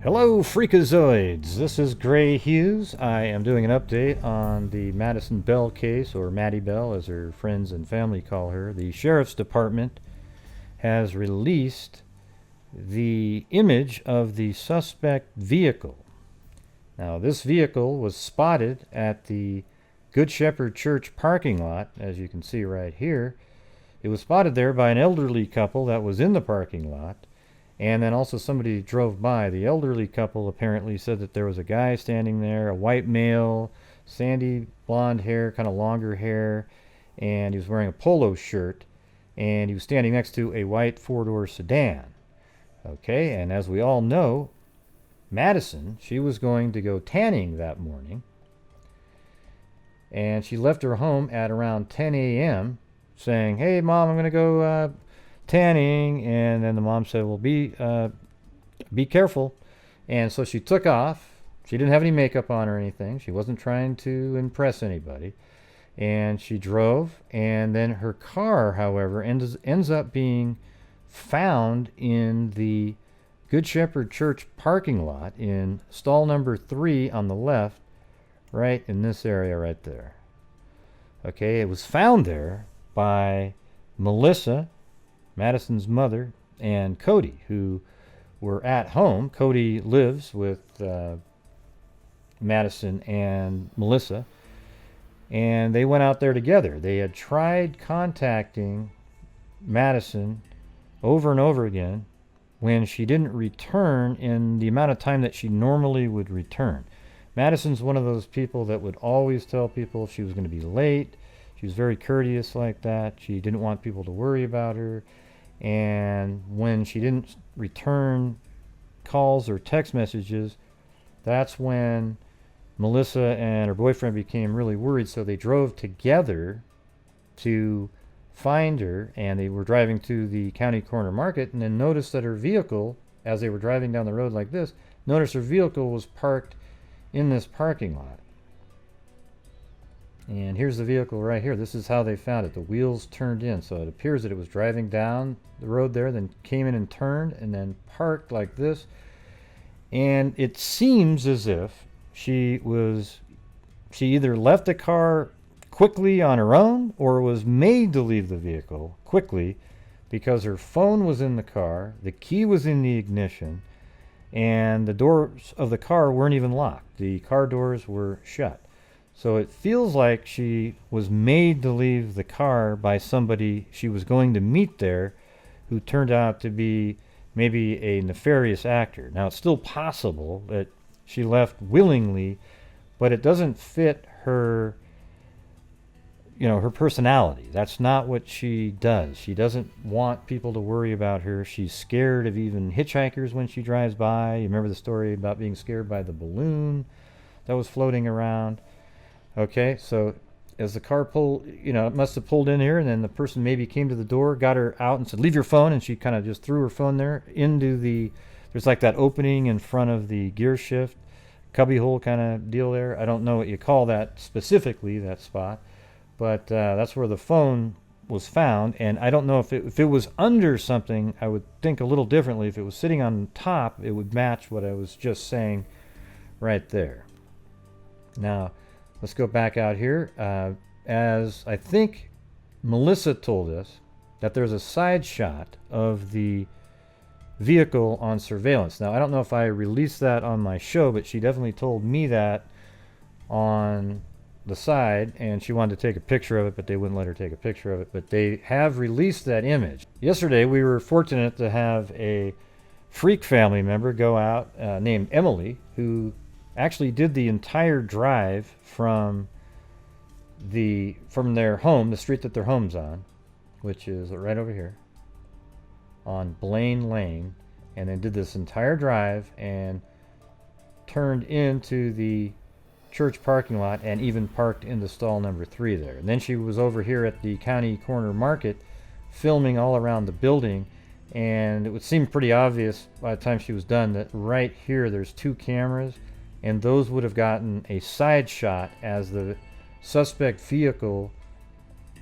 Hello Freakazoids, this is Gray Hughes. I am doing an update on the Madison Bell case, or Maddie Bell as her friends and family call her. The Sheriff's Department has released the image of the suspect vehicle. Now this vehicle was spotted at the Good Shepherd Church parking lot, as you can see right here. It was spotted there by an elderly couple that was in the parking lot. And then also somebody drove by. The elderly couple apparently said that there was a guy standing there, a white male, sandy blonde hair, kind of longer hair, and he was wearing a polo shirt, and he was standing next to a white four-door sedan. Okay, and as we all know, Madison, she was going to go tanning that morning, and she left her home at around 10 a.m. saying, "Hey, Mom, I'm going to go tanning," and then the mom said, "Well, be careful." And so she took off. She didn't have any makeup on or anything. She wasn't trying to impress anybody, and she drove. And then her car, however, ends up being found in the Good Shepherd Church parking lot in stall number 3 on the left, right in this area right there. Okay, it was found there by Melissa, Madison's mother, and Cody, who were at home. Cody lives with Madison and Melissa, and they went out there together. They had tried contacting Madison over and over again when she didn't return in the amount of time that she normally would return. Madison's one of those people that would always tell people if she was going to be late. She was very courteous like that. She didn't want people to worry about her. And when she didn't return calls or text messages, that's when Melissa and her boyfriend became really worried. So they drove together to find her, and they were driving to the county corner market, and then noticed that her vehicle, as they were driving down the road like this, noticed her vehicle was parked in this parking lot. And here's the vehicle right here. This is how they found it. The wheels turned in, so it appears that it was driving down the road there, then came in and turned, and then parked like this. And it seems as if she either left the car quickly on her own or was made to leave the vehicle quickly, because her phone was in the car, the key was in the ignition, and the doors of the car weren't even locked. The car doors were shut. So it feels like she was made to leave the car by somebody she was going to meet there, who turned out to be maybe a nefarious actor. Now, it's still possible that she left willingly, but it doesn't fit her, her personality. That's not what she does. She doesn't want people to worry about her. She's scared of even hitchhikers when she drives by. You remember the story about being scared by the balloon that was floating around? Okay, so as the car pulled, it must have pulled in here, and then the person maybe came to the door, got her out and said, "Leave your phone," and she kind of just threw her phone there into there's like that opening in front of the gear shift, cubby hole kind of deal there. I don't know what you call that specifically, that spot, but that's where the phone was found. And I don't know if it was under something, I would think a little differently. If it was sitting on top, it would match what I was just saying right there. Now, let's go back out here. As I think Melissa told us, that there's a side shot of the vehicle on surveillance. Now, I don't know if I released that on my show, but she definitely told me that on the side, and she wanted to take a picture of it, but they wouldn't let her take a picture of it. But they have released that image. Yesterday, we were fortunate to have a freak family member go out named Emily, who actually did the entire drive from their home, the street that their home's on, which is right over here on Blaine Lane, and then did this entire drive and turned into the church parking lot and even parked into stall number 3 there. And then she was over here at the county corner market filming all around the building, and it would seem pretty obvious by the time she was done that right here there's 2 cameras, and those would have gotten a side shot as the suspect vehicle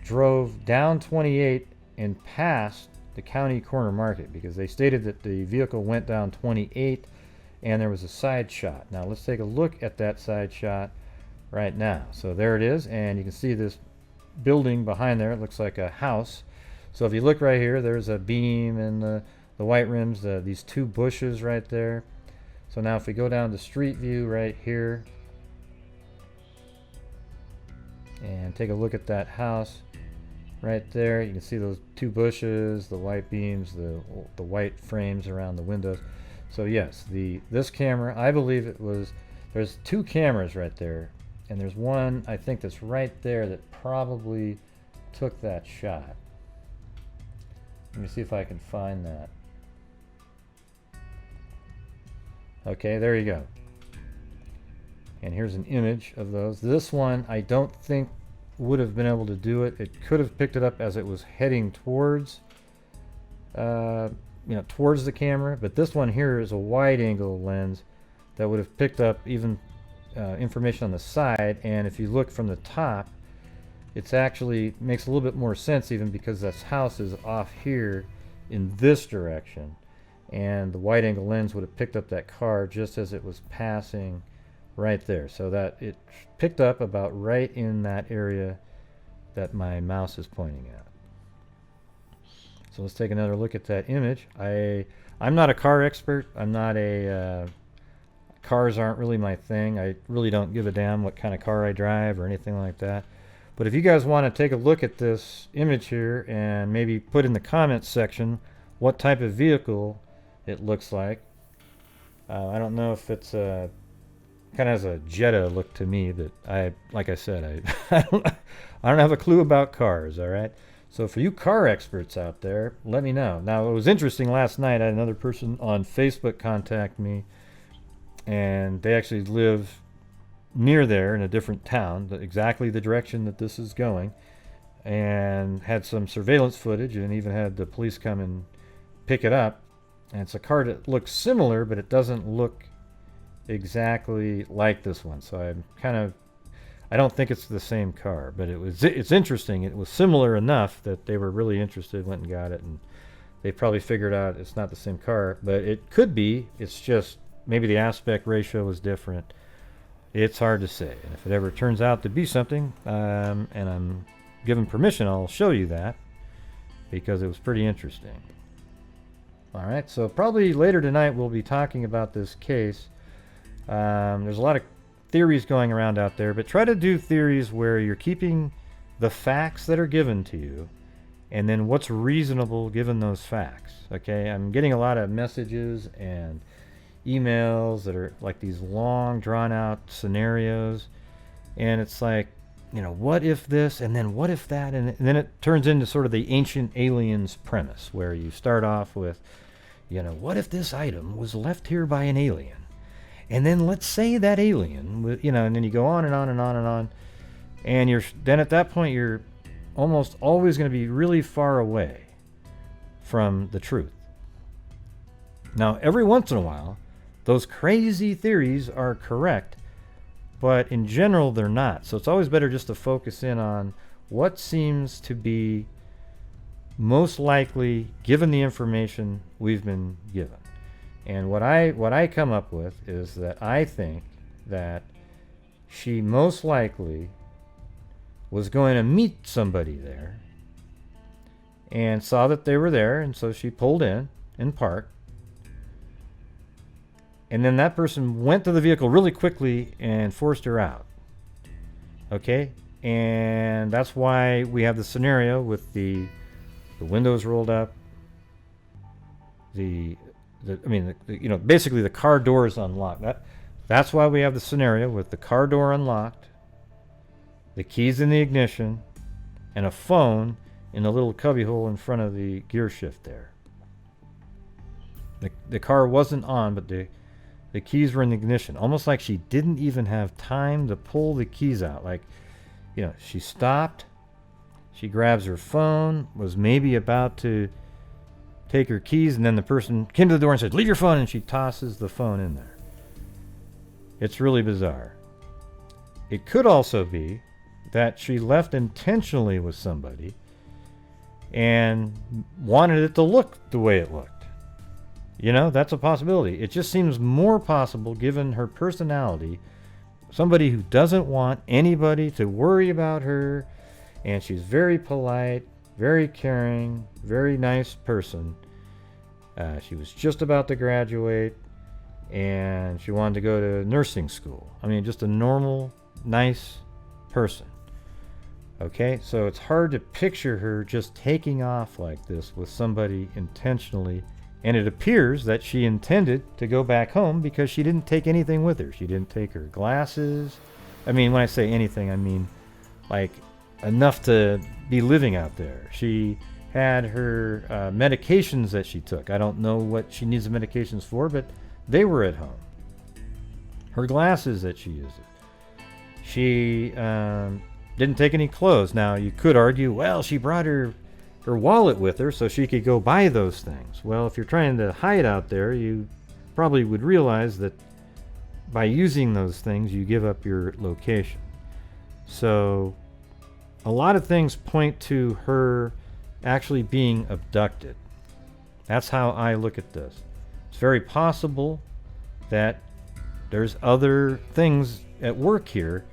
drove down 28 and past the county corner market, because they stated that the vehicle went down 28 and there was a side shot. Now let's take a look at that side shot right now. So there it is, and you can see this building behind there. It looks like a house. So if you look right here, there's a beam and the white rims, these two bushes right there. So now if we go down to street view right here and take a look at that house right there, you can see those two bushes, the white beams, the white frames around the windows. So yes, this camera, I believe it was, there's two cameras right there, and there's one I think that's right there that probably took that shot. Let me see if I can find that. Okay, there you go. And here's an image of those. This one I don't think would have been able to do it. It could have picked it up as it was heading towards towards the camera, but this one here is a wide angle lens that would have picked up even information on the side. And if you look from the top, it's actually makes a little bit more sense, even because this house is off here in this direction, and the wide angle lens would have picked up that car just as it was passing right there, so that it picked up about right in that area that my mouse is pointing at. So let's take another look at that image. I'm not a car expert. I'm not a cars aren't really my thing. I really don't give a damn what kind of car I drive or anything like that. But if you guys want to take a look at this image here and maybe put in the comments section what type of vehicle it looks like. I don't know if it's kind of has a Jetta look to me, but like I said, I don't have a clue about cars, all right? So for you car experts out there, let me know. Now, it was interesting last night. I had another person on Facebook contact me, and they actually live near there in a different town, exactly the direction that this is going, and had some surveillance footage and even had the police come and pick it up. And it's a car that looks similar, but it doesn't look exactly like this one. So I don't think it's the same car, but it's interesting. It was similar enough that they were really interested, went and got it, and they probably figured out it's not the same car, but it could be. It's just maybe the aspect ratio was different. It's hard to say. And if it ever turns out to be something, and I'm given permission, I'll show you that, because it was pretty interesting. All right, so probably later tonight we'll be talking about this case. There's a lot of theories going around out there, but try to do theories where you're keeping the facts that are given to you and then what's reasonable given those facts. Okay, I'm getting a lot of messages and emails that are like these long drawn out scenarios, and it's like, what if this and then what if that, and then it turns into sort of the ancient aliens premise, where you start off with, what if this item was left here by an alien, and then let's say that alien, and then you go on and on and on and on, and then at that point you're almost always going to be really far away from the truth. Now, every once in a while, those crazy theories are correct, but in general they're not. So it's always better just to focus in on what seems to be most likely given the information we've been given. And what I come up with is that I think that she most likely was going to meet somebody there and saw that they were there, and so she pulled in and parked. And then that person went to the vehicle really quickly and forced her out. Okay? And that's why we have the scenario with the windows rolled up. Basically the car door is unlocked. That's why we have the scenario with the car door unlocked, the keys in the ignition, and a phone in the little cubbyhole in front of the gear shift there. The car wasn't on, but the keys were in the ignition, almost like she didn't even have time to pull the keys out. Like, she stopped, she grabs her phone, was maybe about to take her keys, and then the person came to the door and said, "Leave your phone," and she tosses the phone in there. It's really bizarre. It could also be that she left intentionally with somebody and wanted it to look the way it looked. You know, that's a possibility. It just seems more possible given her personality. Somebody who doesn't want anybody to worry about her, and she's very polite, very caring, very nice person. She was just about to graduate, and she wanted to go to nursing school. I mean, just a normal, nice person. Okay, so it's hard to picture her just taking off like this with somebody intentionally. And it appears that she intended to go back home because she didn't take anything with her. She didn't take her glasses. I mean, when I say anything, I mean like enough to be living out there. She had her medications that she took. I don't know what she needs the medications for, but they were at home. Her glasses that she uses. She didn't take any clothes. Now, you could argue, well, she brought her wallet with her so she could go buy those things. Well, if you're trying to hide out there, you probably would realize that by using those things, you give up your location. So a lot of things point to her actually being abducted. That's how I look at this. It's very possible that there's other things at work here,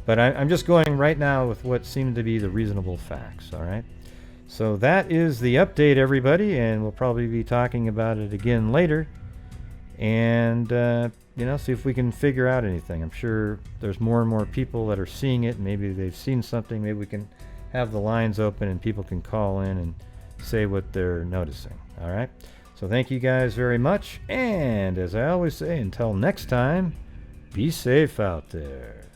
but I'm just going right now with what seem to be the reasonable facts, all right? So that is the update, everybody, and we'll probably be talking about it again later. And, you know, see if we can figure out anything. I'm sure there's more and more people that are seeing it. Maybe they've seen something. Maybe we can have the lines open and people can call in and say what they're noticing. All right? So thank you guys very much. And as I always say, until next time, be safe out there.